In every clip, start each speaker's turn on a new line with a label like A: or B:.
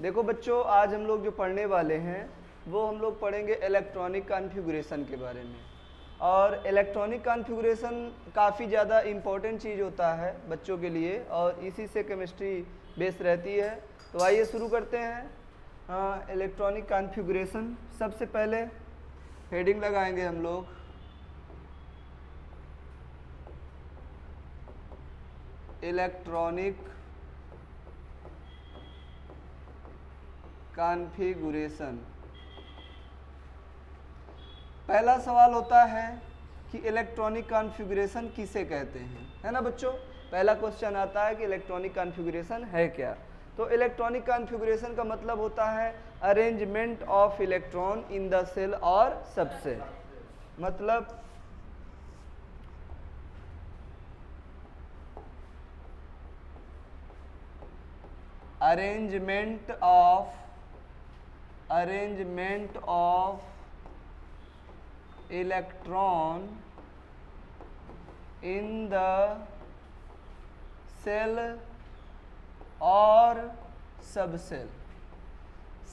A: देखो बच्चों, आज हम लोग जो पढ़ने वाले हैं वो हम लोग पढ़ेंगे इलेक्ट्रॉनिक कॉन्फ़िगरेशन के बारे में। और इलेक्ट्रॉनिक कॉन्फ़िगरेशन काफ़ी ज़्यादा इम्पोर्टेंट चीज़ होता है बच्चों के लिए, और इसी से केमिस्ट्री बेस रहती है। तो आइए शुरू करते हैं। इलेक्ट्रॉनिक कॉन्फ़िगरेशन, सबसे पहले हेडिंग लगाएंगे हम लोग इलेक्ट्रॉनिक कॉन्फ़िगरेशन। पहला सवाल होता है कि इलेक्ट्रॉनिक कॉन्फ़िगरेशन किसे कहते हैं, है ना बच्चों। पहला क्वेश्चन आता है कि इलेक्ट्रॉनिक कॉन्फ़िगरेशन है क्या। तो इलेक्ट्रॉनिक कॉन्फ़िगरेशन का मतलब होता है arrangement of electron in the cell और सबसेल। मतलब arrangement of electron in the cell और सबसेल।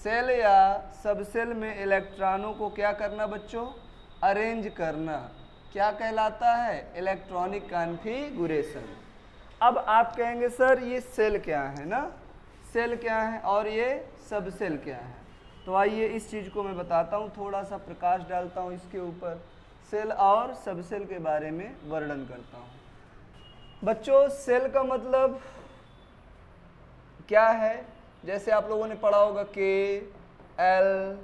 A: सेल या सबसेल में इलेक्ट्रॉनों को क्या करना बच्चों, अरेंज करना, क्या कहलाता है, इलेक्ट्रॉनिक कॉन्फ़िगरेशन। अब आप कहेंगे सर ये सेल क्या है ना, सेल क्या है और ये सबसेल क्या है। तो आइए इस चीज़ को मैं बताता हूँ, थोड़ा सा प्रकाश डालता हूँ इसके ऊपर, सेल और सबसेल के बारे में वर्णन करता हूँ। बच्चों सेल का मतलब क्या है, जैसे आप लोगों ने पढ़ा होगा के, एल,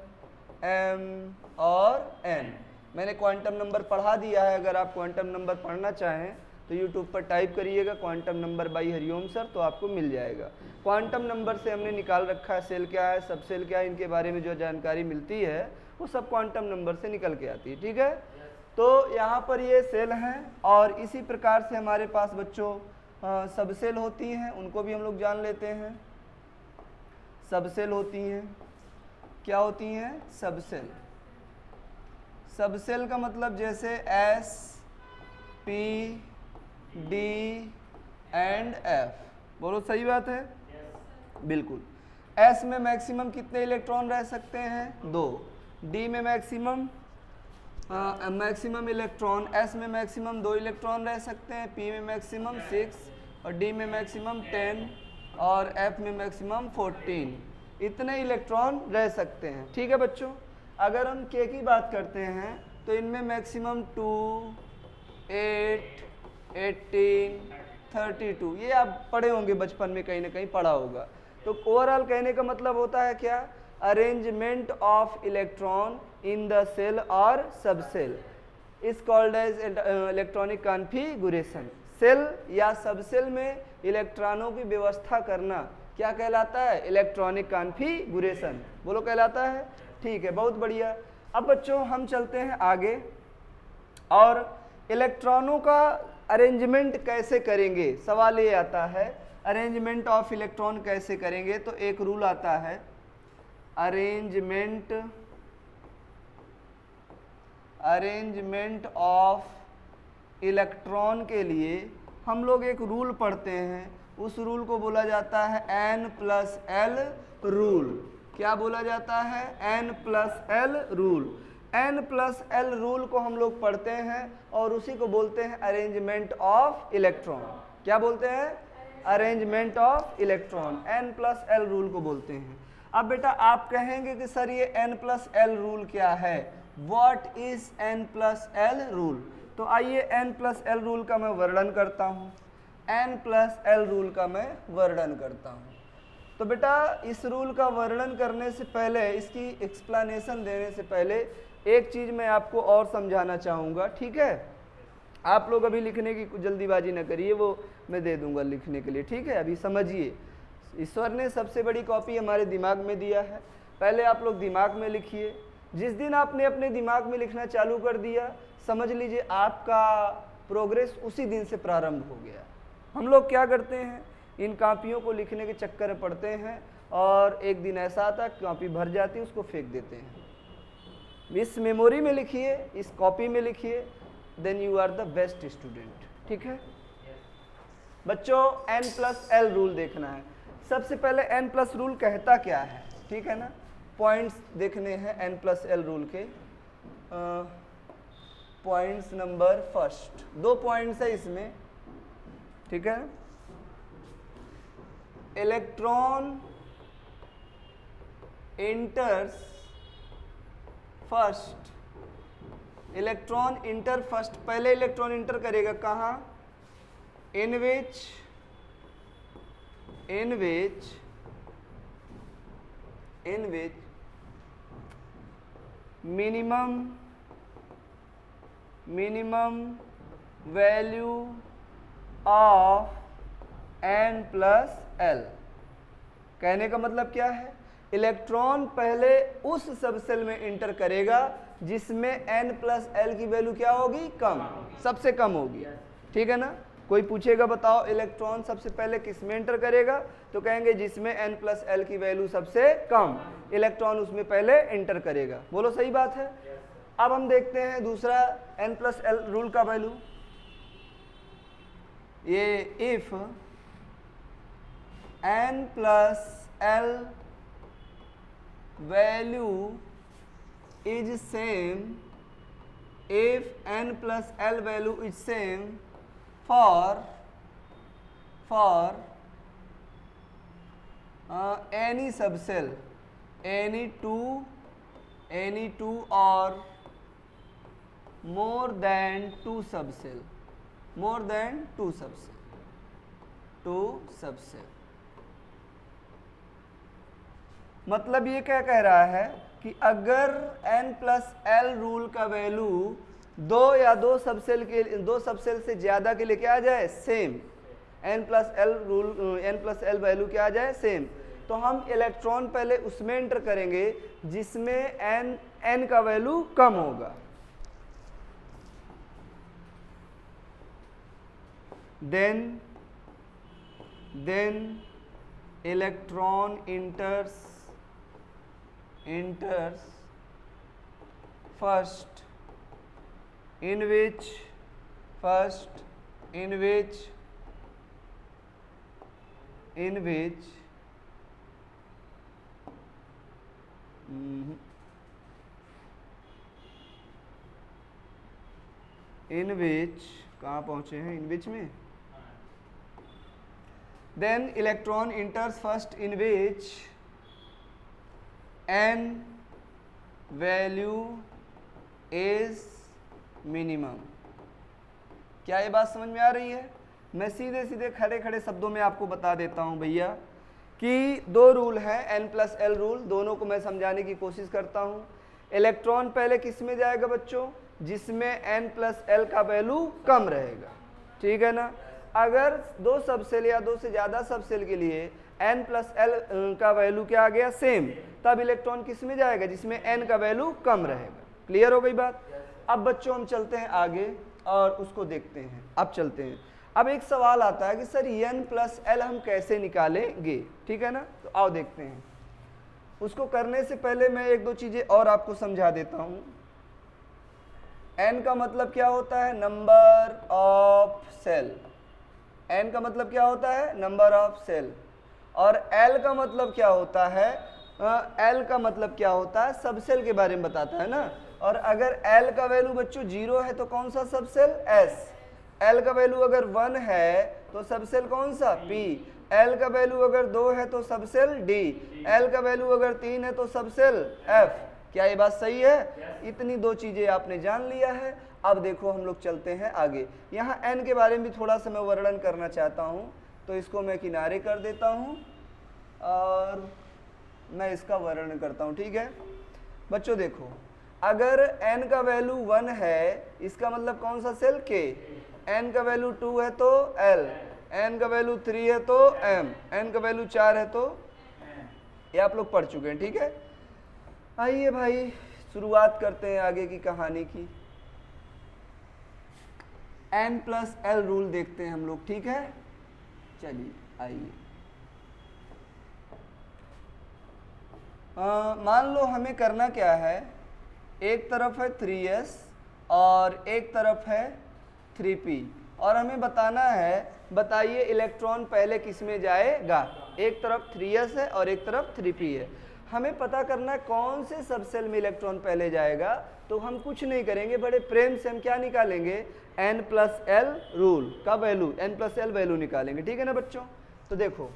A: एम और एन। मैंने क्वांटम नंबर पढ़ा दिया है, अगर आप क्वांटम नंबर पढ़ना चाहें तो यूट्यूब पर टाइप करिएगा quantum number by Hariom sir, तो आपको मिल जाएगा। क्वांटम नंबर से हमने निकाल रखा है सेल क्या है, सबसेल क्या है, इनके बारे में जो जानकारी मिलती है वो सब क्वांटम नंबर से निकल के आती है, ठीक है। तो यहाँ पर ये सेल हैं, और इसी प्रकार से हमारे पास बच्चों सबसेल होती हैं, उनको भी हम लोग जान लेते हैं। सबसेल होती हैं, क्या होती हैं, सबसेल। सबसेल का मतलब जैसे S, P, D and F. बोलो सही बात है, बिल्कुल। एस में मैक्सिमम कितने इलेक्ट्रॉन रह सकते हैं, 2। डी में मैक्सिमम इलेक्ट्रॉन, एस में मैक्सिमम 2 इलेक्ट्रॉन रह सकते हैं, पी में मैक्सिमम 6 और डी में मैक्सिमम 10 और एफ में मैक्सिमम 14। इतने इलेक्ट्रॉन रह सकते हैं, ठीक है बच्चों। अगर हम के की बात करते हैं तो इनमें मैक्सिमम 2, 8, 18, 32, ये आप पढ़े होंगे बचपन में, कहीं ना कहीं पढ़ा होगा। तो ओवरऑल कहने का मतलब होता है क्या, arrangement of electron in the cell और subcell is called as electronic configuration. Cell या सबसेल में इलेक्ट्रॉनों की व्यवस्था करना क्या कहलाता है, इलेक्ट्रॉनिक कॉन्फ़िगरेशन। बोलो कहलाता है, ठीक है, बहुत बढ़िया। अब बच्चों हम चलते हैं आगे, और इलेक्ट्रॉनों का अरेंजमेंट कैसे करेंगे। सवाल ये आता है अरेंजमेंट ऑफ इलेक्ट्रॉन कैसे करेंगे, तो एक रूल आता है अरेंजमेंट ऑफ इलेक्ट्रॉन के लिए हम लोग एक रूल पढ़ते हैं, उस रूल को बोला जाता है N+L रूल। क्या बोला जाता है, N+L रूल। N+L रूल को हम लोग पढ़ते हैं और उसी को बोलते हैं अरेंजमेंट ऑफ इलेक्ट्रॉन। क्या बोलते हैं, arrangement of electron, N+L rule को बोलते हैं। अब बेटा आप कहेंगे कि सर ये N+L रूल क्या है, व्हाट इज N+L रूल। तो आइए N+L रूल का मैं वर्णन करता हूँ, N+L रूल का मैं वर्णन करता हूँ। तो बेटा इस रूल का वर्णन करने से पहले, इसकी एक्सप्लेनेशन देने से पहले एक चीज़ मैं आपको और समझाना चाहूँगा, ठीक है। आप लोग अभी लिखने की जल्दीबाजी न करिए, वो मैं दे दूंगा लिखने के लिए, ठीक है। अभी समझिए, ईश्वर ने सबसे बड़ी कॉपी हमारे दिमाग में दिया है, पहले आप लोग दिमाग में लिखिए। जिस दिन आपने अपने दिमाग में लिखना चालू कर दिया, समझ लीजिए आपका प्रोग्रेस उसी दिन से प्रारंभ हो गया। हम लोग क्या करते हैं, इन कॉपियों को लिखने के चक्कर में पड़ते हैं, और एक दिन ऐसा आता है कॉपी भर जाती है, उसको फेंक देते हैं। इस मेमोरी में लिखिए, इस कॉपी में लिखिए, then you are the best student, ठीक है बच्चों। N+L रूल देखना है। सबसे पहले n प्लस रूल कहता क्या है, ठीक है ना। पॉइंट्स देखने हैं n प्लस एल रूल के। पॉइंट्स नंबर फर्स्ट, 2 पॉइंट्स है इसमें, ठीक है। Electron enters first, electron enter first, पहले इलेक्ट्रॉन इंटर करेगा कहाँ, in which minimum value of n plus L. कहने का मतलब क्या है, इलेक्ट्रॉन पहले उस सबसेल में इंटर करेगा जिसमें n प्लस एल की वैल्यू क्या होगी, कम, सबसे कम होगी, ठीक है ना। कोई पूछेगा बताओ इलेक्ट्रॉन सबसे पहले किस में इंटर करेगा, तो कहेंगे जिसमें n प्लस एल की वैल्यू सबसे कम, इलेक्ट्रॉन उसमें पहले इंटर करेगा। बोलो सही बात है। अब हम देखते हैं दूसरा n प्लस एल रूल का वैल्यू। ये if n plus L value is same, if n plus L value is same for any subcell, any two or more than two subcell, मतलब ये क्या कह रहा है कि अगर n प्लस एल रूल का वैल्यू दो सबसेल से ज्यादा के लिए क्या आ जाए, same, n plus L rule, n plus L value क्या आ जाए, सेम, तो हम इलेक्ट्रॉन पहले उसमें एंटर करेंगे जिसमें n का वैल्यू कम होगा। Then electron enters first in which कहाँ पहुंचे हैं, इन विच में। Then electron enters first in which n value is minimum. क्या ये बात समझ में आ रही है। मैं सीधे सीधे खड़े खड़े शब्दों में आपको बता देता हूं भैया कि 2 रूल हैं, n प्लस एल रूल, दोनों को मैं समझाने की कोशिश करता हूं। इलेक्ट्रॉन पहले किस में जाएगा बच्चों, जिसमें n प्लस एल का वैल्यू कम रहेगा, ठीक है ना। अगर 2 सबसेल या 2 से ज़्यादा सबसेल के लिए n प्लस एल का वैल्यू क्या आ गया, सेम, तब इलेक्ट्रॉन किस में जाएगा, जिसमें n का वैल्यू कम रहेगा। क्लियर हो गई बात। अब बच्चों हम चलते हैं आगे और उसको देखते हैं। अब चलते हैं, अब एक सवाल आता है कि सर n प्लस एल हम कैसे निकालेंगे, ठीक है ना। तो आओ देखते हैं। उसको करने से पहले मैं 1-2 चीजें और आपको समझा देता हूं। n का मतलब क्या होता है, नंबर ऑफ सेल। n का मतलब क्या होता है, नंबर ऑफ सेल। और l का मतलब क्या होता है, l का मतलब क्या होता है, सबसेल के बारे में बताता है ना। और अगर l का वैल्यू बच्चों 0 है तो कौन सा सबसेल, s। l का वैल्यू अगर 1 है तो सबसेल कौन सा, p। l का वैल्यू अगर 2 है तो सबसेल d। l का वैल्यू अगर 3 है तो सबसेल f। क्या ये बात सही है। इतनी 2 चीजें आपने जान लिया है। अब देखो हम लोग चलते हैं आगे। यहाँ n के बारे में भी थोड़ा सा मैं वर्णन करना चाहता हूँ, तो इसको मैं किनारे कर देता हूँ और मैं इसका वर्णन करता हूँ, ठीक है बच्चों। देखो अगर n का वैल्यू 1 है, इसका मतलब कौन सा सेल, k। n का वैल्यू 2 है तो l, n का वैल्यू 3 है तो m, n का वैल्यू 4 है तो, ये आप लोग पढ़ चुके हैं, ठीक है। आइए भाई शुरुआत करते हैं आगे की कहानी की। n प्लस एल रूल देखते हैं हम लोग, ठीक है। चलिए आइए। मान लो हमें करना क्या है, एक तरफ है 3s और एक तरफ है 3p, और हमें बताना है, बताइए इलेक्ट्रॉन पहले किस में जाएगा, एक तरफ 3s है और एक तरफ 3p है। हमें पता करना है कौन से सब सेल में इलेक्ट्रॉन पहले जाएगा, तो हम कुछ नहीं करेंगे, बड़े प्रेम से हम क्या निकालेंगे, n+l रूल का वैल्यू, n+l वैल्यू निकालेंगे, ठीक है ना बच्चों। तो देखो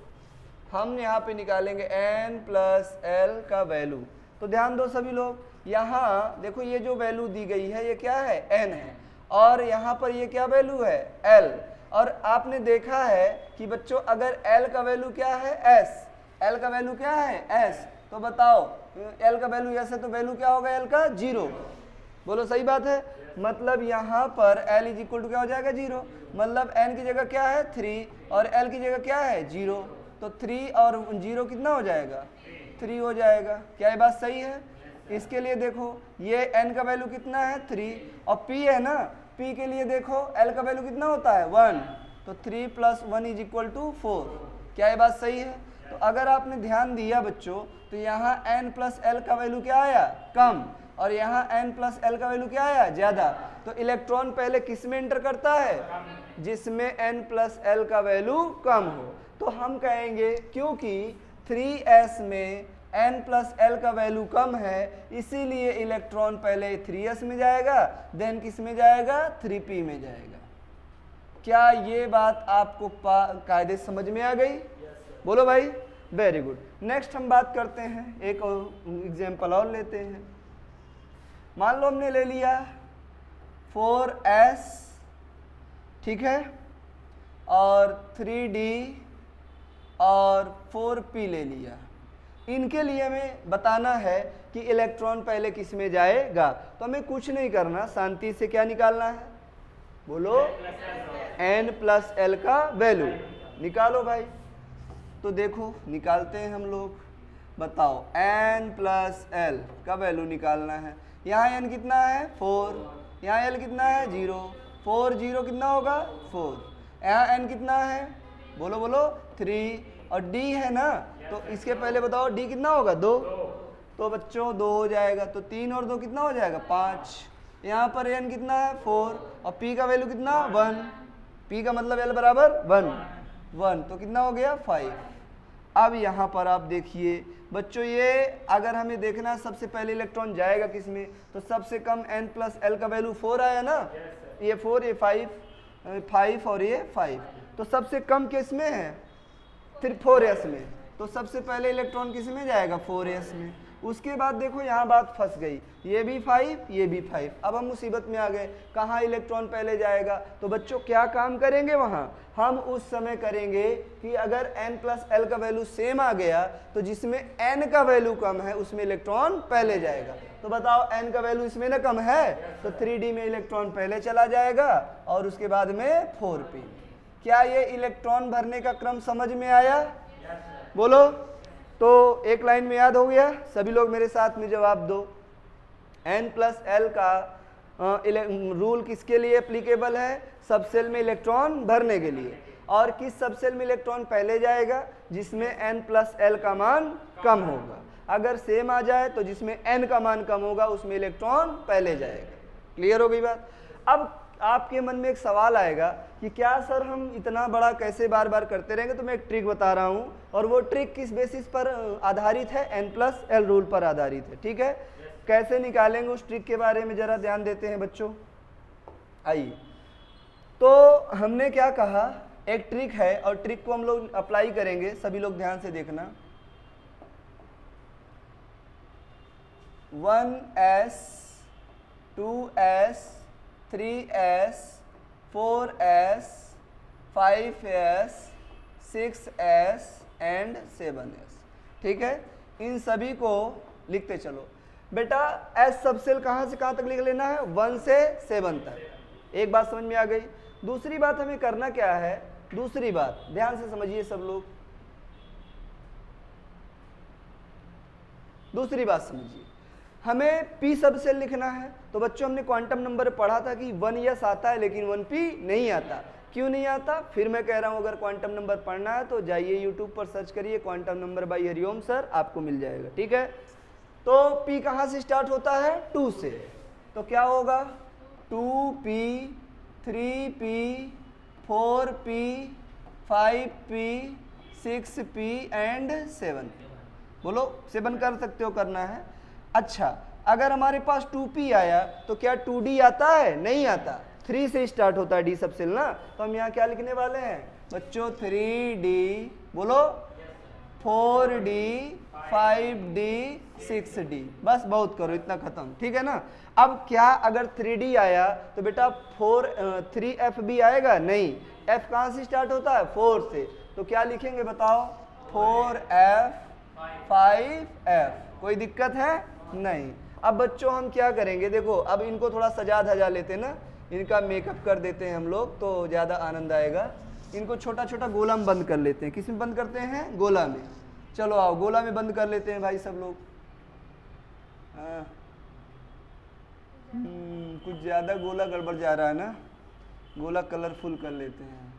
A: हम यहाँ पे निकालेंगे n+l का वैल्यू। तो ध्यान दो सभी लोग, यहाँ देखो ये जो वैल्यू दी गई है ये क्या है, n है, और यहाँ पर ये क्या वैल्यू है, l। और आपने देखा है कि बच्चों अगर l का वैल्यू क्या है, s, l का वैल्यू क्या है, s, तो बताओ l का वैल्यू s है तो वैल्यू क्या होगा l का, 0। बोलो सही बात है, मतलब यहाँ पर l इज इक्वल टू क्या हो जाएगा, 0। मतलब n की जगह क्या है 3 और l की जगह क्या है 0, तो 3 और 0 कितना हो जाएगा, 3 हो जाएगा। क्या ये बात सही है। इसके लिए देखो ये n का वैल्यू कितना है 3 और p है ना, p के लिए देखो l का वैल्यू कितना होता है 1, तो 3 + 1 इज इक्वल टू 4। क्या ये बात सही है। तो अगर आपने ध्यान दिया बच्चों तो यहाँ n+l का वैल्यू क्या आया, कम, और यहाँ n+l का वैल्यू क्या आया, ज़्यादा। तो इलेक्ट्रॉन पहले किस में एंटर करता है, जिसमें n+l का वैल्यू कम हो। तो हम कहेंगे क्योंकि 3s में n+l का वैल्यू कम है, इसीलिए इलेक्ट्रॉन पहले 3s में जाएगा, देन किस में जाएगा, 3p में जाएगा। क्या ये बात आपको कायदे समझ में आ गई, बोलो भाई, वेरी गुड। नेक्स्ट हम बात करते हैं, एक एग्जाम्पल और लेते हैं। मान लो हमने ले लिया 4s, ठीक है, और 3d और 4p ले लिया। इनके लिए हमें बताना है कि इलेक्ट्रॉन पहले किस में जाएगा। तो हमें कुछ नहीं करना, शांति से क्या निकालना है, बोलो, n+l का वैल्यू निकालो भाई। तो देखो निकालते हैं हम लोग, बताओ n+l का वैल्यू निकालना है। यहाँ n कितना है 4, यहाँ l कितना है 0, 4 0 कितना होगा 4, यहाँ n कितना है, बोलो बोलो 3, और d है ना, तो इसके पहले बताओ d कितना होगा 2, तो बच्चों 2 हो जाएगा, तो 3 और 2 कितना हो जाएगा 5। यहाँ पर n कितना है 4 और p का वैल्यू कितना 1, p का मतलब l बराबर 1, तो कितना हो गया 5। अब यहाँ पर आप देखिए बच्चों, ये अगर हमें देखना है सबसे पहले इलेक्ट्रॉन जाएगा किस में, तो सबसे कम n+l का वैल्यू 4 आया ना, ये 4 ये 5 और ये 5, तो सबसे कम किस में है, फिर 4s में, तो सबसे पहले इलेक्ट्रॉन किस में जाएगा 4s में। उसके बाद देखो यहाँ बात फंस गई, ये भी 5 ये भी 5, अब हम मुसीबत में आ गए, कहाँ इलेक्ट्रॉन पहले जाएगा। तो बच्चों क्या काम करेंगे वहाँ, हम उस समय करेंगे कि अगर n+l का वैल्यू सेम आ गया तो जिसमें n का वैल्यू कम है उसमें इलेक्ट्रॉन पहले जाएगा। तो बताओ n का वैल्यू इसमें ना कम है, तो 3d में इलेक्ट्रॉन पहले चला जाएगा और उसके बाद में 4p। क्या ये इलेक्ट्रॉन भरने का क्रम समझ में आया, बोलो। तो एक लाइन में याद हो गया, सभी लोग मेरे साथ में जवाब दो। n+l का रूल किसके लिए एप्लीकेबल है, सब सेल में इलेक्ट्रॉन भरने के लिए। और किस सब सेल में इलेक्ट्रॉन पहले जाएगा, जिसमें n+l का मान कम होगा। अगर सेम आ जाए तो जिसमें n का मान कम होगा उसमें इलेक्ट्रॉन पहले जाएगा। क्लियर हो गई बात। अब आपके मन में एक सवाल आएगा कि क्या सर हम इतना बड़ा कैसे बार बार करते रहेंगे। तो मैं एक ट्रिक बता रहा हूँ, और वो ट्रिक किस बेसिस पर आधारित है, n+l रूल पर आधारित है, ठीक है। कैसे निकालेंगे उस ट्रिक के बारे में जरा ध्यान देते हैं बच्चों। आइए, तो हमने क्या कहा, एक ट्रिक है और ट्रिक को हम लोग अप्लाई करेंगे, सभी लोग ध्यान से देखना। 1s 2s 3s 4s 5s 6s and 7s, ठीक है। इन सभी को लिखते चलो बेटा। एस सब सेल कहाँ से कहाँ तक लिख लेना है, 1 से 7 तक। एक बात समझ में आ गई। दूसरी बात हमें करना क्या है, दूसरी बात ध्यान से समझिए सब लोग, दूसरी बात समझिए। हमें p सब सेल लिखना है, तो बच्चों हमने क्वांटम नंबर पढ़ा था कि 1s आता है लेकिन 1p नहीं आता। क्यों नहीं आता, फिर मैं कह रहा हूं अगर क्वांटम नंबर पढ़ना है तो जाइए यूट्यूब पर सर्च करिए quantum number by Hariom sir, आपको मिल जाएगा, ठीक है। तो p कहाँ से स्टार्ट होता है, 2 से, तो क्या होगा 2p 3p 4p 5p 6p and 7। बोलो 7 कर सकते हो, करना है। अच्छा, अगर हमारे पास 2p आया तो क्या 2d आता है? नहीं आता, 3 से स्टार्ट होता है, d सबसे ना। तो हम यहाँ क्या लिखने वाले हैं बच्चों? 3d, बोलो 4d, 5d, 6d। बस बहुत करो, इतना खत्म, ठीक है ना। अब क्या अगर 3d आया तो बेटा 3f भी आएगा? नहीं, f कहाँ से स्टार्ट होता है? 4 से। तो क्या लिखेंगे बताओ? 4f 5f। कोई दिक्कत है? नहीं। अब बच्चों हम क्या करेंगे, देखो अब इनको थोड़ा सजा धजा लेते ना, इनका मेकअप कर देते हैं हम लोग तो ज़्यादा आनंद आएगा। इनको छोटा छोटा गोला में बंद कर लेते हैं। किस में बंद करते हैं? गोला में। चलो आओ गोला में बंद कर लेते हैं भाई सब लोग। हाँ, कुछ ज़्यादा गोला गड़बड़ जा रहा है ना, गोला कलरफुल कर लेते हैं।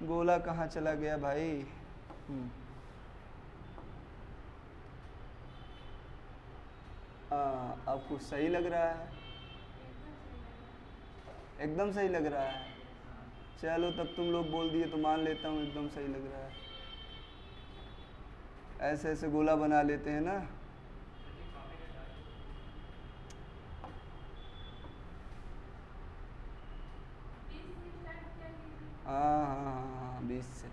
A: गोला कहाँ चला गया भाई? अब कुछ सही लग रहा है, एकदम सही लग रहा है। चलो तब तुम लोग बोल दिए तो मान लेता हूँ एकदम सही लग रहा है। ऐसे ऐसे गोला बना लेते हैं ना। हाँ 20 से।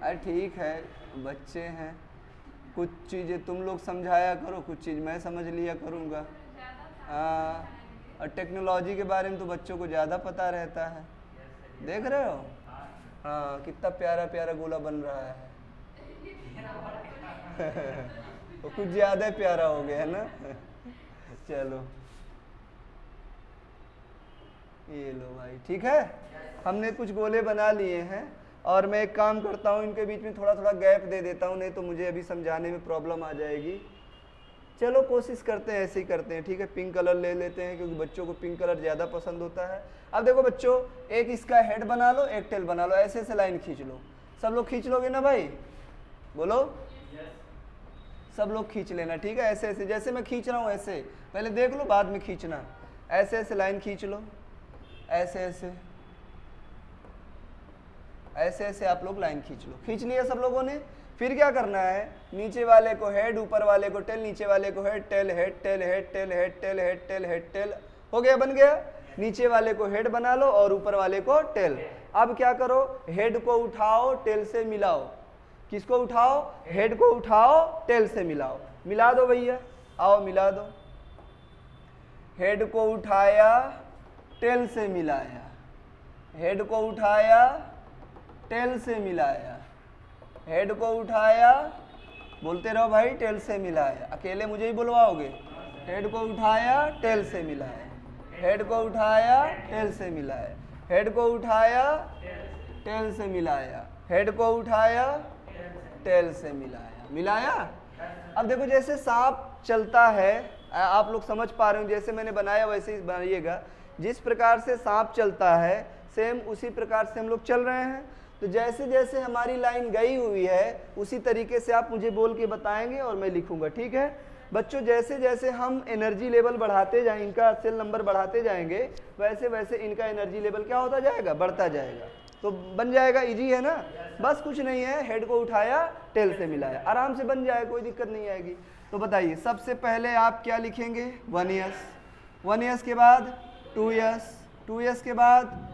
A: अरे ठीक है, बच्चे हैं, कुछ चीज़ें तुम लोग समझाया करो, कुछ चीज़ मैं समझ लिया करूँगा। हाँ, और टेक्नोलॉजी के बारे में तो बच्चों को ज़्यादा पता रहता है। देख रहे हो? हाँ, कितना प्यारा प्यारा गोला बन रहा है। तो कुछ ज़्यादा प्यारा हो गया है ना। चलो ये लो भाई, ठीक है, हमने कुछ गोले बना लिए हैं। और मैं एक काम करता हूँ, इनके बीच में थोड़ा थोड़ा गैप दे देता हूँ, नहीं तो मुझे अभी समझाने में प्रॉब्लम आ जाएगी। चलो कोशिश करते हैं, ऐसे ही करते हैं, ठीक है। पिंक कलर ले लेते हैं क्योंकि बच्चों को पिंक कलर ज़्यादा पसंद होता है। अब देखो बच्चों, एक इसका हेड बना लो, एक टेल बना लो, ऐसे ऐसे लाइन खींच लो। सब लोग खींच लोगे ना भाई? बोलो सब लोग खींच लेना, ठीक है। ऐसे ऐसे जैसे मैं खींच रहा हूँ ऐसे पहले देख लो, बाद में खींचना। ऐसे ऐसे लाइन खींच लो, ऐसे ऐसे ऐसे ऐसे आप लोग लाइन खींच लो। खींच लिया सब लोगों ने? फिर क्या करना है? नीचे वाले को हेड, ऊपर वाले को टेल, नीचे वाले को head tail, head tail, head tail, head tail, head tail, head tail. हो गया, बन गया। नीचे वाले को हेड बना लो और ऊपर वाले को टेल। अब क्या करो? हेड को उठाओ, टेल से मिलाओ। किसको उठाओ? हेड को उठाओ, टेल से मिलाओ। मिला दो भैया, आओ मिला दो। हेड को उठाया, टेल से मिलाया, हेड को उठाया, टेल से मिलाया, हेड को उठाया, बोलते रहो भाई, टेल से मिलाया। अकेले मुझे ही बुलवाओगे? हेड को उठाया, टेल से मिलाया, हेड को उठाया, टेल से मिलाया, हेड को उठाया, टेल से मिलाया, हेड को उठाया, टेल से मिलाया। मिलाया? अब देखो जैसे सांप चलता है, आप लोग समझ पा रहे हो, जैसे मैंने बनाया वैसे ही बनाइएगा। जिस प्रकार से सांप चलता है सेम उसी प्रकार से हम लोग चल रहे हैं। तो जैसे जैसे हमारी लाइन गई हुई है उसी तरीके से आप मुझे बोल के बताएंगे और मैं लिखूंगा, ठीक है बच्चों। जैसे जैसे हम एनर्जी लेवल बढ़ाते जाएंगे, इनका सेल नंबर बढ़ाते जाएंगे, वैसे वैसे इनका एनर्जी लेवल क्या होता जाएगा? बढ़ता जाएगा। तो बन जाएगा, इजी है ना। बस कुछ नहीं है, हेड को उठाया, टेल से मिलाया, आराम से बन जाएगा, कोई दिक्कत नहीं आएगी। तो बताइए सबसे पहले आप क्या लिखेंगे? 1 ईयर्स, 1 ईयर्स के बाद 2 ईयर्स, 2 ईयर्स के बाद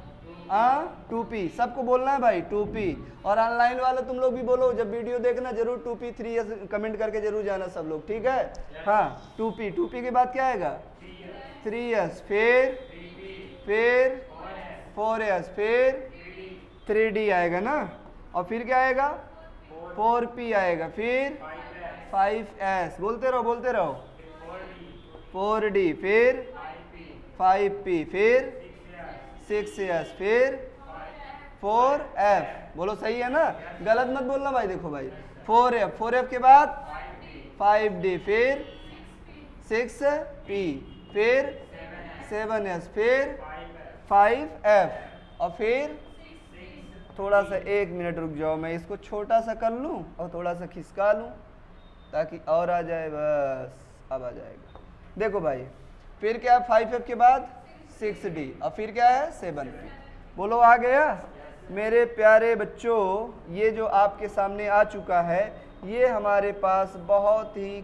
A: 2p। सबको बोलना है भाई 2p। और ऑनलाइन वाले तुम लोग भी बोलो, जब वीडियो देखना जरूर 2p 3 ईयर्स कमेंट करके जरूर जाना सब लोग, ठीक है। हाँ 2p, 2p के बाद क्या आएगा? 3 ईयर्स, फिर 4 ईयर्स, फिर 3d आएगा ना। और फिर क्या आएगा? 4p आएगा, फिर 5s, बोलते रहो 4d, फिर 5p, फिर 6 ईयर्स, फिर 4f। बोलो सही है ना, गलत मत बोलना भाई। देखो भाई 4f, 4f के बाद 5d, फिर 6p, फिर 7s, फिर 5f, और फिर थोड़ा सा 1 मिनट रुक जाओ, मैं इसको छोटा सा कर लूँ और थोड़ा सा खिसका लूँ ताकि और आ जाए। बस अब आ जाएगा। देखो भाई फिर क्या? 5f के बाद 6d, और फिर क्या है? 7p। बोलो आ गया? मेरे प्यारे बच्चों, ये जो आपके सामने आ चुका है, ये हमारे पास बहुत ही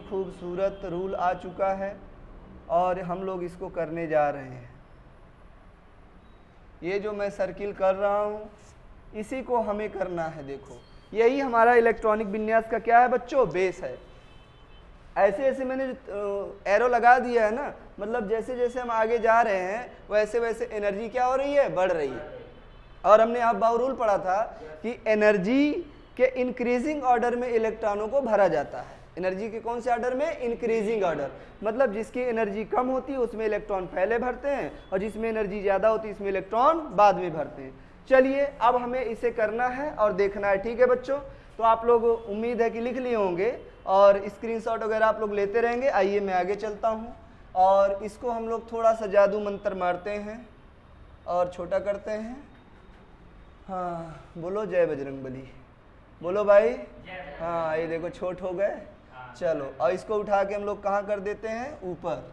A: खूबसूरत रूल आ चुका है और हम लोग इसको करने जा रहे हैं। ये जो मैं सर्किल कर रहा हूँ, इसी को हमें करना है। देखो, यही हमारा इलेक्ट्रॉनिक विन्यास का क्या है बच्चों, बेस है। ऐसे ऐसे मैंने एरो लगा दिया है ना, मतलब जैसे जैसे हम आगे जा रहे हैं वैसे वैसे एनर्जी क्या हो रही है, बढ़ रही है। और हमने आप बाउरूल पढ़ा था कि एनर्जी के इंक्रीजिंग ऑर्डर में इलेक्ट्रॉनों को भरा जाता है। एनर्जी के कौन से ऑर्डर में, इंक्रीजिंग ऑर्डर, मतलब जिसकी एनर्जी कम होती है उसमें इलेक्ट्रॉन पहले भरते हैं और जिसमें एनर्जी ज़्यादा होती है इसमें इलेक्ट्रॉन बाद में भरते हैं। चलिए अब हमें इसे करना है और देखना है, ठीक है बच्चों। तो आप लोग उम्मीद है कि लिख लिए होंगे और स्क्रीनशॉट वगैरह आप लोग लेते रहेंगे। आइए मैं आगे चलता हूँ और इसको हम लोग थोड़ा सा जादू मंत्र मारते हैं और छोटा करते हैं। हाँ, बोलो जय बजरंगबली, बोलो भाई। हाँ, ये देखो छोट हो गए। चलो, और इसको उठा के हम लोग कहाँ कर देते हैं, ऊपर,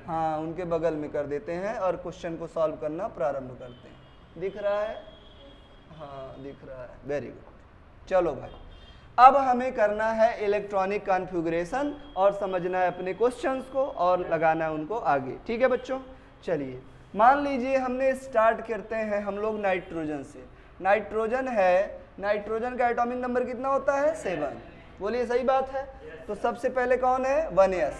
A: हाँ उनके बगल में कर देते हैं और क्वेश्चन को सॉल्व करना प्रारंभ करते हैं। दिख रहा है? हाँ दिख रहा है, वेरी गुड। चलो भाई, अब हमें करना है इलेक्ट्रॉनिक कॉन्फ़िगरेशन और समझना है अपने क्वेश्चंस को और लगाना है उनको आगे, ठीक है बच्चों। चलिए, मान लीजिए हमने स्टार्ट करते हैं हम लोग नाइट्रोजन से। नाइट्रोजन है, नाइट्रोजन का एटॉमिक नंबर कितना होता है, 7। बोलिए सही बात है। तो सबसे पहले कौन है, 1s।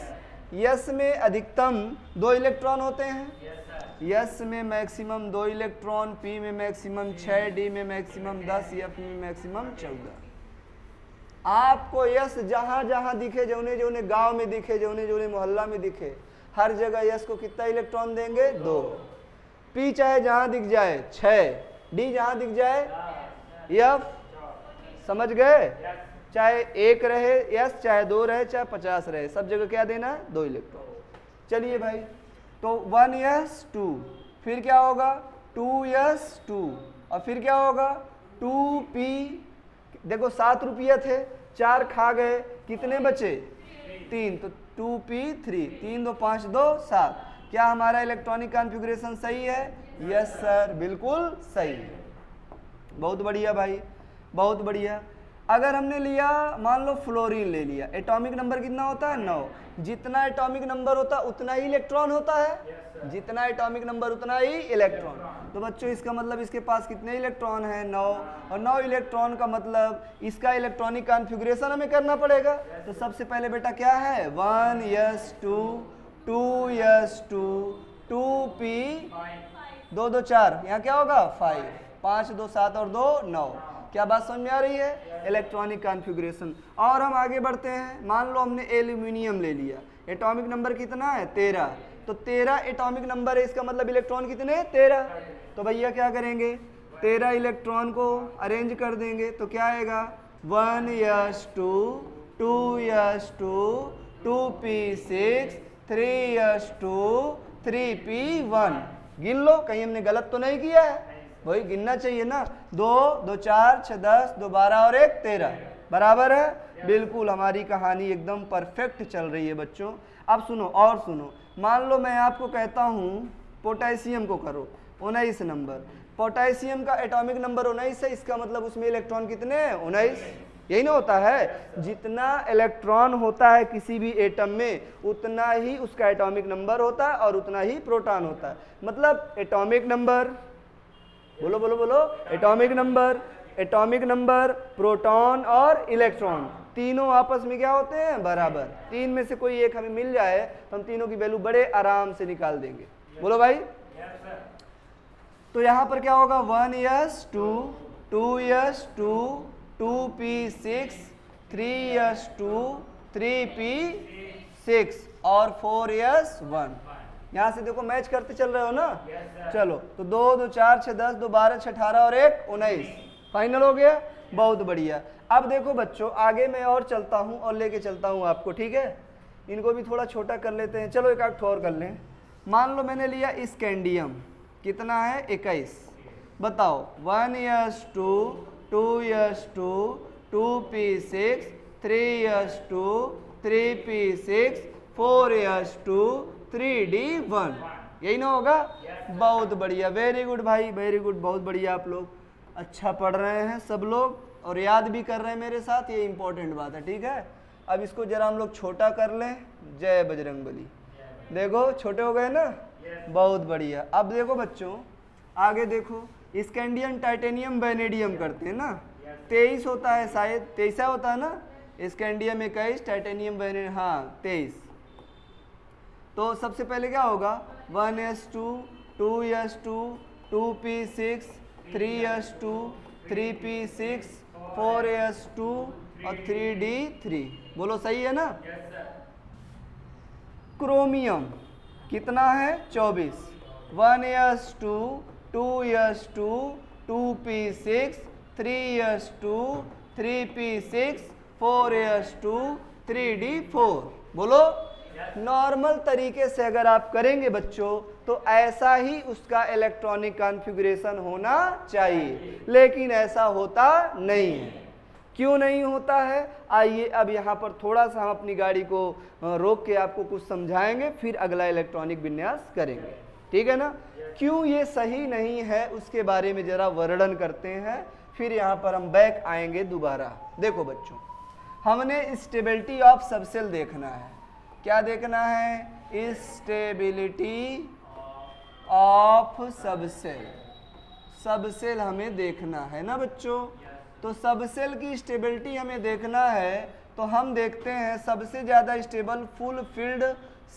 A: यस में अधिकतम 2 इलेक्ट्रॉन होते हैं, यस में मैक्सिमम 2 इलेक्ट्रॉन, पी में मैक्सिमम 6, डी में मैक्सिमम 10, एफ में मैक्सिमम 14। आपको यस जहां जहां दिखे, जौने जौने गांव में दिखे, जौने जौने मोहल्ला में दिखे, हर जगह यस को कितना इलेक्ट्रॉन देंगे, 2। पी चाहे जहां दिख जाए 6, डी जहां दिख जाए, एफ, समझ गए, चाहे 1 रहे यस, चाहे 2 रहे, चाहे 50 रहे, सब जगह क्या देना है, 2 इलेक्ट्रॉन। चलिए भाई, तो 1s2, फिर क्या होगा 2s2, और फिर क्या होगा 2p। देखो 7 रुपये थे, 4 खा गए, कितने बचे, 3, तो 2p3, 3 2 5 2 7। क्या हमारा इलेक्ट्रॉनिक कॉन्फ़िगरेशन सही है? यस सर, बिल्कुल सही है। बहुत बढ़िया भाई, बहुत बढ़िया। अगर हमने लिया, मान लो फ्लोरीन ले लिया, एटॉमिक नंबर कितना होता है, 9। जितना एटॉमिक नंबर होता है उतना ही इलेक्ट्रॉन होता है, जितना एटॉमिक नंबर उतना ही इलेक्ट्रॉन। तो बच्चों इसका मतलब इसके पास कितने इलेक्ट्रॉन हैं, 9। और 9 इलेक्ट्रॉन का मतलब इसका इलेक्ट्रॉनिक कॉन्फ़िगरेशन हमें करना पड़ेगा। तो सबसे पहले बेटा क्या है, 1s2, 2s2, 2p, 2 2 4, यहाँ क्या होगा 5, 5 2 7 और 2 9। क्या बात समझ में आ रही है, इलेक्ट्रॉनिक कॉन्फ़िगरेशन। और हम आगे बढ़ते हैं, मान लो हमने एल्यूमिनियम ले लिया, एटॉमिक नंबर कितना है, 13। तो 13 एटॉमिक नंबर है, इसका मतलब इलेक्ट्रॉन कितने, 13। तो भैया क्या करेंगे, 13 इलेक्ट्रॉन को अरेंज कर देंगे। तो क्या आएगा, 1s2, 2s2, 2p6, 3s2, 3p1। गिन लो, कहीं हमने गलत तो नहीं किया है, वही गिनना चाहिए ना। 2 2 4 6 10, 2 12 और 1 13, बराबर है। बिल्कुल हमारी कहानी एकदम परफेक्ट चल रही है बच्चों। अब सुनो और सुनो, मान लो मैं आपको कहता हूँ पोटेशियम को करो, 19 नंबर। पोटेशियम का एटॉमिक नंबर 19 है, इसका मतलब उसमें इलेक्ट्रॉन कितने हैं, 19। यही ना होता है, जितना इलेक्ट्रॉन होता है किसी भी एटम में उतना ही उसका एटॉमिक नंबर होता है और उतना ही प्रोटॉन होता है। मतलब एटॉमिक नंबर, बोलो बोलो बोलो, एटॉमिक नंबर, प्रोटॉन और इलेक्ट्रॉन, तीनों आपस में क्या होते हैं, बराबर। 3 में से कोई एक हमें मिल जाए तो हम तीनों की वैल्यू बड़े आराम से निकाल देंगे। बोलो भाई। तो यहाँ पर क्या होगा, 1s2, 2s2, 2p6, 3s2, 3p6 और 4s1। यहाँ से देखो मैच करते चल रहे हो ना। चलो, तो 2 2 4 6 10, 2 12 6 18 और 1 19, फाइनल हो गया। बहुत बढ़िया। अब देखो बच्चों, आगे मैं और चलता हूँ और लेके चलता हूँ आपको, ठीक है। इनको भी थोड़ा छोटा कर लेते हैं। चलो एक आध और कर लें। मान लो मैंने लिया स्कैंडियम, कितना है 21। बताओ, 1s2, 2s2, 2p6, 3s2, 3p6, 4s2, 3d1। यही ना होगा? बहुत बढ़िया, वेरी गुड भाई, वेरी गुड, बहुत बढ़िया। आप लोग अच्छा पढ़ रहे हैं सब लोग और याद भी कर रहे हैं मेरे साथ, ये इंपॉर्टेंट बात है। ठीक है, अब इसको जरा हम लोग छोटा कर लें। जय बजरंगबली। देखो छोटे हो गए ना, बहुत बढ़िया। अब देखो बच्चों आगे देखो, स्कैंडियम टाइटेनियम वेनेडियम करते हैं ना, 23 होता है शायद, 23 होता है ना, स्कैंडियम 21, टाइटेनियम वेनेडियम, हाँ 23। तो सबसे पहले क्या होगा, 1s2 2s2 2p6 3s2 3p6 4s2 और 3d3। बोलो सही है ना? क्रोमियम कितना है, 24, 1s2 2s2 2p6 3s2 3p6 4s2 3d4। बोलो, नॉर्मल तरीके से अगर आप करेंगे बच्चों तो ऐसा ही उसका इलेक्ट्रॉनिक कॉन्फ़िगरेशन होना चाहिए, लेकिन ऐसा होता नहीं है। क्यों नहीं होता है? आइए अब यहाँ पर थोड़ा सा हम अपनी गाड़ी को रोक के आपको कुछ समझाएंगे, फिर अगला इलेक्ट्रॉनिक विन्यास करेंगे। ठीक है ना? क्यों ये सही नहीं है उसके बारे में जरा वर्णन करते हैं, फिर यहाँ पर हम बैक आएंगे दोबारा। देखो बच्चों, हमने स्टेबिलिटी ऑफ सबसेल देखना है। क्या देखना है? Stability of subshell. सबसेल हमें देखना है ना बच्चों। तो सबसेल की स्टेबिलिटी हमें देखना है, तो हम देखते हैं सबसे ज़्यादा स्टेबल फुल फील्ड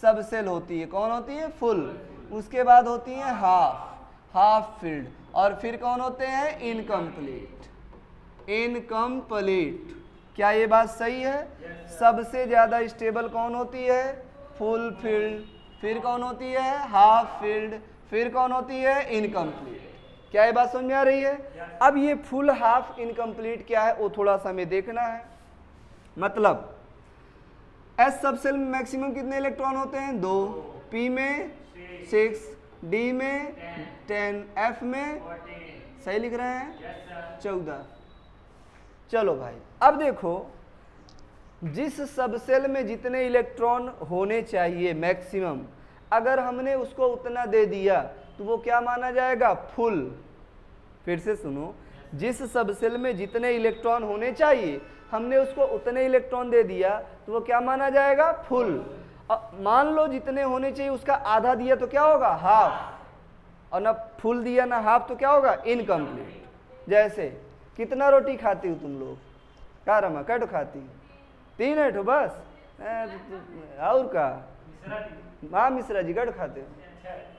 A: सबसेल होती है। कौन होती है? फुल। उसके बाद होती है हाफ फील्ड, और फिर कौन होते हैं? इनकम्प्लीट। क्या ये बात सही है? सबसे ज़्यादा स्टेबल कौन होती है? Full field. फिर कौन होती है? Half field. फिर कौन होती है? इनकम्प्लीट। क्या ये बात समझ में आ रही है? अब ये फुल हाफ इनकम्प्लीट क्या है वो थोड़ा सा हमें देखना है। मतलब एस सबसेल में मैक्सिमम कितने इलेक्ट्रॉन होते हैं? 2, पी में 6, डी में 10, एफ में सही लिख रहे हैं 14। चलो भाई, अब देखो जिस सबसेल में जितने इलेक्ट्रॉन होने चाहिए मैक्सिमम, अगर हमने उसको उतना दे दिया तो वो क्या माना जाएगा? फुल। फिर से सुनो, जिस सबसेल में जितने इलेक्ट्रॉन होने चाहिए हमने उसको उतने इलेक्ट्रॉन दे दिया तो वो क्या माना जाएगा? फुल। मान लो जितने होने चाहिए उसका आधा दिया तो क्या होगा? हाफ। और ना फुल दिया ना हाफ तो क्या होगा? इनकम्प्लीट। जैसे कितना रोटी खाती हो तुम लोग? क्या रमा कैटो खाती? 3 है तो बस, और का हाँ मिश्रा जी गढ़ खाते हो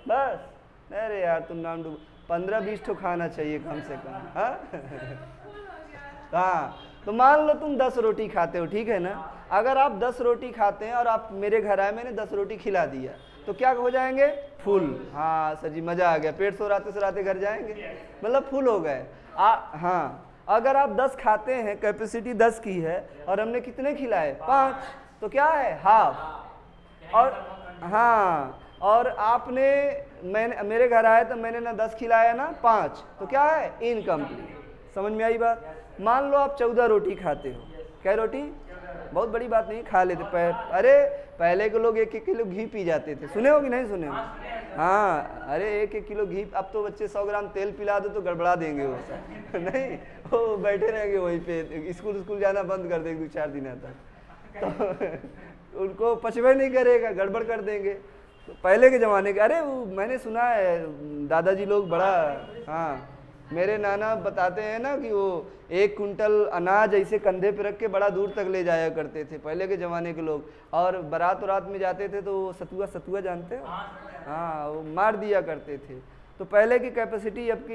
A: बस? अरे यार तुम नाम 15-20 तो खाना चाहिए कम से कम। हाँ, तो मान लो तुम 10 रोटी खाते हो, ठीक है ना? अगर आप 10 रोटी खाते हैं और आप मेरे घर आए, मैंने 10 रोटी खिला दिया तो क्या हो जाएंगे? फुल। हाँ सर जी, मजा आ गया, पेट सो घर जाएंगे, मतलब फुल हो गए। हाँ, अगर आप 10 खाते हैं, कैपेसिटी 10 की है और हमने कितने खिलाए? 5, तो क्या है? हाफ। और हाँ, और आपने मेरे घर आए तो मैंने ना 10 खिलाया ना 5, तो क्या है? इनकम्प्लीट। समझ में आई बात? मान लो आप 14 रोटी खाते हो। क्या रोटी? बहुत बड़ी बात नहीं, खा लेते। अरे पहले के लोग 1-1 किलो घी पी जाते थे, सुने हो कि नहीं सुने हो? हाँ, अरे 1-1 किलो घी। अब तो बच्चे 100 ग्राम तेल पिला दो तो गड़बड़ा देंगे वो नहीं, वो बैठे रहेंगे वहीं पे, स्कूल जाना बंद कर देंगे 2-4 दिन तक, तो उनको पचवे नहीं करेगा, गड़बड़ कर देंगे। तो पहले के ज़माने के, अरे वो मैंने सुना है दादाजी लोग बड़ा, हाँ मेरे नाना बताते हैं ना कि वो 1 कुंटल अनाज ऐसे कंधे पे रख के बड़ा दूर तक ले जाया करते थे पहले के ज़माने के लोग। और बारात में जाते थे तो वो सतुआ जानते हो? हाँ, वो मार दिया करते थे। तो पहले की कैपेसिटी अब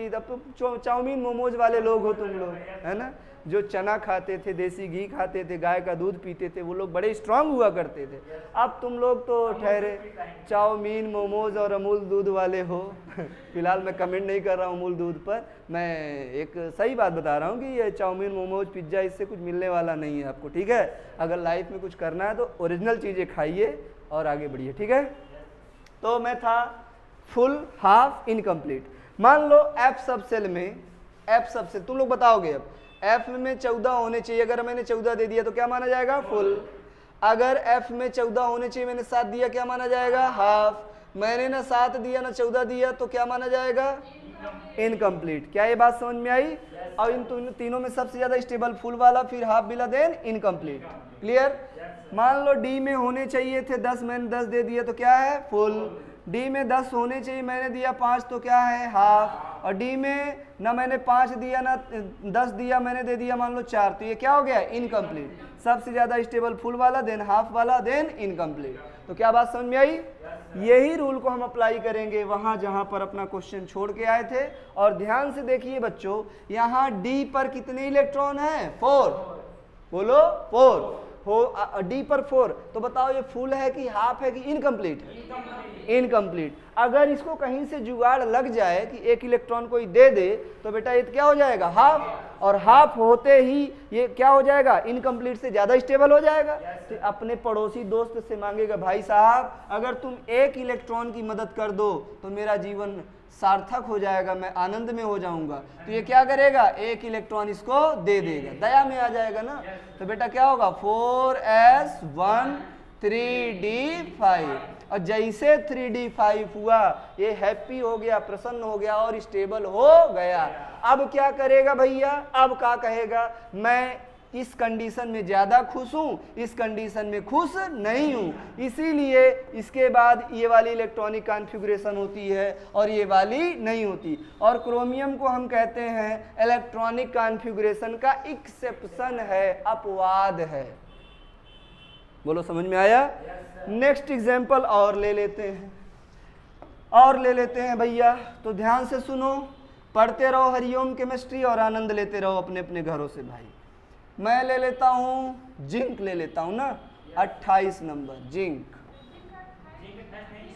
A: तो चाउमीन मोमोज वाले लोग हो तुम लोग, है ना? जो चना खाते थे, देसी घी खाते थे, गाय का दूध पीते थे, वो लोग बड़े स्ट्रांग हुआ करते थे। अब तुम लोग तो ठहरे चाउमीन मोमोज और अमूल दूध वाले हो। फिलहाल मैं कमेंट नहीं कर रहा हूँ अमूल दूध पर, मैं एक सही बात बता रहा हूँ कि ये चाउमीन मोमोज पिज्ज़ा इससे कुछ मिलने वाला नहीं है आपको, ठीक है? अगर लाइफ में कुछ करना है तो ओरिजिनल चीज़ें खाइए और आगे बढ़िए, ठीक है? तो मैं था फुल, हाफ, इनकम्प्लीट। मान लो एफ सबसेल में, एफ सबसेल तुम लोग बताओगे, अब एफ में 14 होने चाहिए, अगर मैंने 14 दे दिया तो क्या माना जाएगा? फुल। अगर एफ में 14 होने चाहिए, मैंने 7 दिया, क्या माना जाएगा? हाफ। मैंने ना 7 दिया ना 14 दिया, तो क्या माना जाएगा? इनकम्प्लीट। क्या ये बात समझ में आई? और इन तीनों में सबसे ज्यादा स्टेबल फुल वाला, फिर हाफ बिला, देन इनकम्प्लीट। क्लियर? मान लो डी में होने चाहिए थे 10, मैंने 10 दे दिया तो क्या है? फुल। डी में 10 होने चाहिए, मैंने दिया 5 तो क्या है? हाफ। और डी में ना मैंने 5 दिया ना 10 दिया, मैंने दे दिया मान लो 4, तो ये क्या हो गया? इनकम्प्लीट। सबसे ज्यादा स्टेबल फुल वाला, देन हाफ वाला, देन इनकम्प्लीट। तो क्या बात समझ में आई? यही रूल को हम अप्लाई करेंगे वहां जहां पर अपना क्वेश्चन छोड़ के आए थे। और ध्यान से देखिए बच्चों, यहाँ डी पर कितने इलेक्ट्रॉन हैं? 4। बोलो 4 हो। डी पर 4, तो बताओ ये फुल है कि हाफ है कि इनकम्प्लीट है? इनकम्प्लीट। अगर इसको कहीं से जुगाड़ लग जाए कि एक इलेक्ट्रॉन कोई दे दे, तो बेटा ये क्या हो जाएगा? हाफ। और हाफ होते ही ये क्या हो जाएगा? इनकम्प्लीट से ज्यादा स्टेबल हो जाएगा। तो अपने पड़ोसी दोस्त से मांगेगा, भाई साहब अगर तुम एक इलेक्ट्रॉन की मदद कर दो तो मेरा जीवन सार्थक हो जाएगा, मैं आनंद में हो जाऊंगा। तो ये क्या करेगा? एक इलेक्ट्रॉन इसको दे देगा, दया में आ जाएगा ना। तो बेटा क्या होगा? 4s1 3d5। और जैसे 3d5 हुआ, ये हैप्पी हो गया, प्रसन्न हो गया और स्टेबल हो गया। अब क्या करेगा भैया? अब क्या कहेगा? मैं इस कंडीशन में ज्यादा खुश हूं, इस कंडीशन में खुश नहीं हूं, इसीलिए इसके बाद ये वाली इलेक्ट्रॉनिक कॉन्फ़िगरेशन होती है और ये वाली नहीं होती। और क्रोमियम को हम कहते हैं इलेक्ट्रॉनिक कॉन्फ़िगरेशन का एक्सेप्शन है, अपवाद है। बोलो समझ में आया? नेक्स्ट एग्जांपल और ले लेते हैं भैया। तो ध्यान से सुनो, पढ़ते रहो हरिओम केमिस्ट्री और आनंद लेते रहो अपने अपने घरों से। भाई मैं ले लेता हूं जिंक, ले लेता हूं ना 28 नंबर जिंक।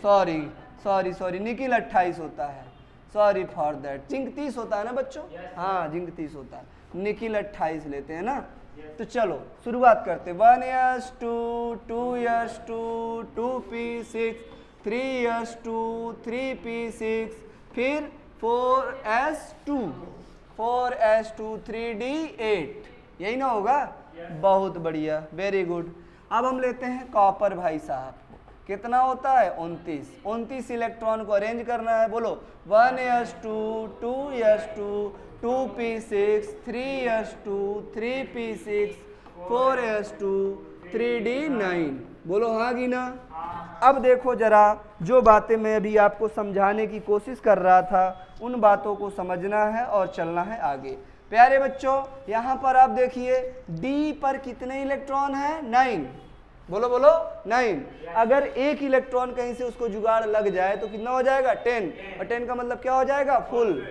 A: सॉरी निकिल 28 होता है, सॉरी फॉर दैट। जिंक 30 होता है ना बच्चों? हाँ जिंक 30 होता है, निकिल 28 लेते हैं ना। तो चलो शुरुआत करते। 1s2 2s2 2p6 3s2 3p6 फिर 4s2 3d8, यही ना होगा? बहुत बढ़िया, वेरी गुड। अब हम लेते हैं कॉपर भाई साहब। कितना होता है? 29 इलेक्ट्रॉन को अरेंज करना है। बोलो 1s2 2s2 2p6 3s2 3p6 4s2 3d9। बोलो हाँ कि ना? अब देखो जरा, जो बातें मैं अभी आपको समझाने की कोशिश कर रहा था उन बातों को समझना है और चलना है आगे। प्यारे बच्चों यहाँ पर आप देखिए, डी पर कितने इलेक्ट्रॉन हैं? 9। बोलो 9। अगर एक इलेक्ट्रॉन कहीं से उसको जुगाड़ लग जाए तो कितना हो जाएगा? 10। और 10 का मतलब क्या हो जाएगा? फुल।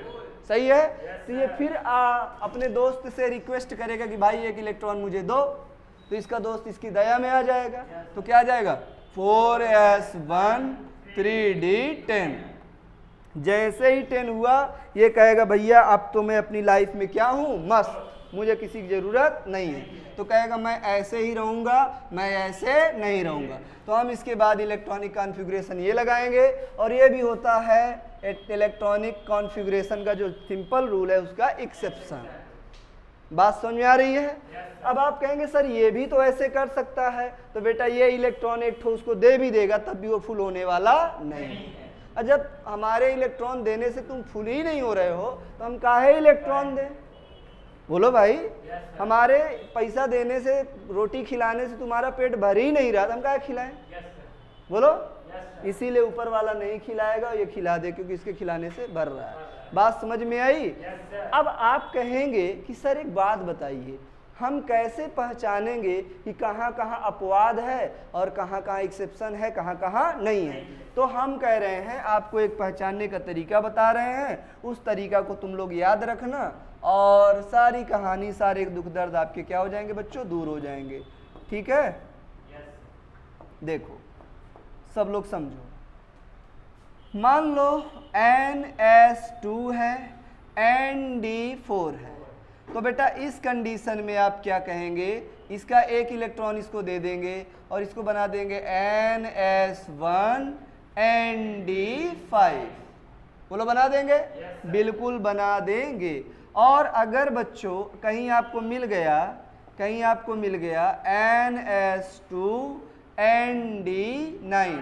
A: सही है? तो ये फिर अपने दोस्त से रिक्वेस्ट करेगा कि भाई एक इलेक्ट्रॉन मुझे दो, तो इसका दोस्त इसकी दया में आ जाएगा। तो क्या आ जाएगा? 4s1 3d10। जैसे ही 10 हुआ, ये कहेगा भैया अब तो मैं अपनी लाइफ में क्या हूं? मस्त, मुझे किसी की जरूरत नहीं है। तो कहेगा मैं ऐसे ही रहूंगा, मैं ऐसे नहीं रहूंगा। तो हम इसके बाद इलेक्ट्रॉनिक कॉन्फ़िगरेशन ये लगाएंगे। और ये भी होता है इलेक्ट्रॉनिक कॉन्फ़िगरेशन का जो सिंपल रूल है उसका एक्सेप्शन। बात समझ में आ रही है? अब आप कहेंगे सर ये भी तो ऐसे कर सकता है। तो बेटा ये इलेक्ट्रॉन एक ठो उसको दे भी देगा तब भी वो फुल होने वाला नहीं है। और जब हमारे इलेक्ट्रॉन देने से तुम फुल ही नहीं हो रहे हो तो हम काहे इलेक्ट्रॉन दें? बोलो भाई, हमारे पैसा देने से, रोटी खिलाने से तुम्हारा पेट भर ही नहीं रहा, तो हम काहे खिलाएं? बोलो, इसीलिए ऊपर वाला नहीं खिलाएगा, ये खिला दे क्योंकि इसके खिलाने से भर रहा है। बात समझ में आई? अब आप कहेंगे कि सर एक बात बताइए, हम कैसे पहचानेंगे कि कहाँ कहाँ अपवाद है और कहाँ कहाँ एक्सेप्शन है, कहाँ कहाँ नहीं है? तो हम कह रहे हैं आपको एक पहचानने का तरीका बता रहे हैं, उस तरीका को तुम लोग याद रखना और सारी कहानी, सारे दुख दर्द आपके क्या हो जाएंगे बच्चों? दूर हो जाएंगे। ठीक है? देखो सब लोग समझो, मान लो NS2 है, ND4 है, तो बेटा इस कंडीशन में आप क्या कहेंगे? इसका एक इलेक्ट्रॉन इसको दे देंगे और इसको बना देंगे NS1 ND5। बोलो बना देंगे? बिल्कुल बना देंगे। और अगर बच्चों कहीं आपको मिल गया NS2 ND9,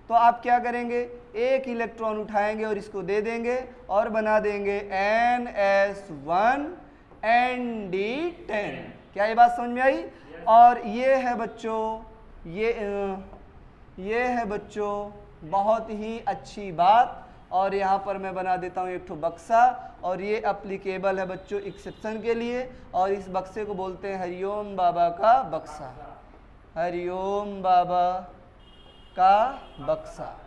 A: तो आप क्या करेंगे? एक इलेक्ट्रॉन उठाएंगे और इसको दे देंगे और बना देंगे NS1 ND10। क्या ये बात समझ में आई? और ये है बच्चों, ये है बच्चों बहुत ही अच्छी बात। और यहाँ पर मैं बना देता हूँ एक ठो बक्सा, और ये अप्लीकेबल है बच्चों एक्सेप्शन के लिए, और इस बक्से को बोलते हैं हरिओम बाबा का बक्सा, हरिओम बाबा का बक्सा।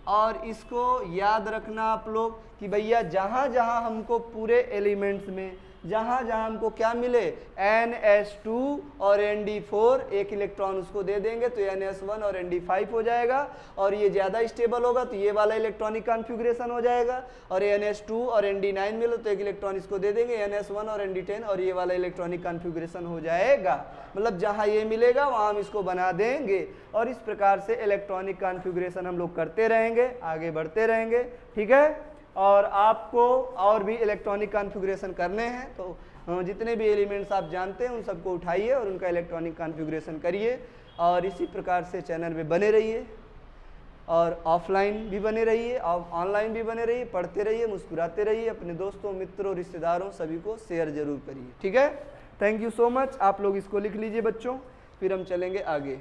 A: और इसको याद रखना आप लोग कि भैया जहाँ जहाँ हमको पूरे एलिमेंट्स में जहाँ जहाँ हमको क्या मिले NS2 और ND4, एक इलेक्ट्रॉन उसको दे देंगे तो NS1 और ND5 हो जाएगा। और ये ज़्यादा स्टेबल होगा तो ये वाला इलेक्ट्रॉनिक कॉन्फ़िगरेशन हो जाएगा। और NS2 और ND9 मिले तो एक इलेक्ट्रॉन इसको दे देंगे NS1 और ND10, और ये वाला इलेक्ट्रॉनिक कॉन्फ़िगरेशन हो जाएगा। मतलब जहाँ ये मिलेगा वहाँ हम इसको बना देंगे। और इस प्रकार से इलेक्ट्रॉनिक कॉन्फ़िगरेशन हम लोग करते रहेंगे, आगे बढ़ते रहेंगे। ठीक है, और आपको और भी इलेक्ट्रॉनिक कॉन्फ़िगरेशन करने हैं तो जितने भी एलिमेंट्स आप जानते हैं उन सबको उठाइए और उनका इलेक्ट्रॉनिक कॉन्फ़िगरेशन करिए। और इसी प्रकार से चैनल पे बने रहिए, और ऑफलाइन भी बने रहिए और ऑनलाइन भी बने रहिए, पढ़ते रहिए, मुस्कुराते रहिए, अपने दोस्तों, मित्रों, रिश्तेदारों सभी को शेयर जरूर करिए। ठीक है, थैंक यू सो मच। आप लोग इसको लिख लीजिए बच्चों, फिर हम चलेंगे आगे।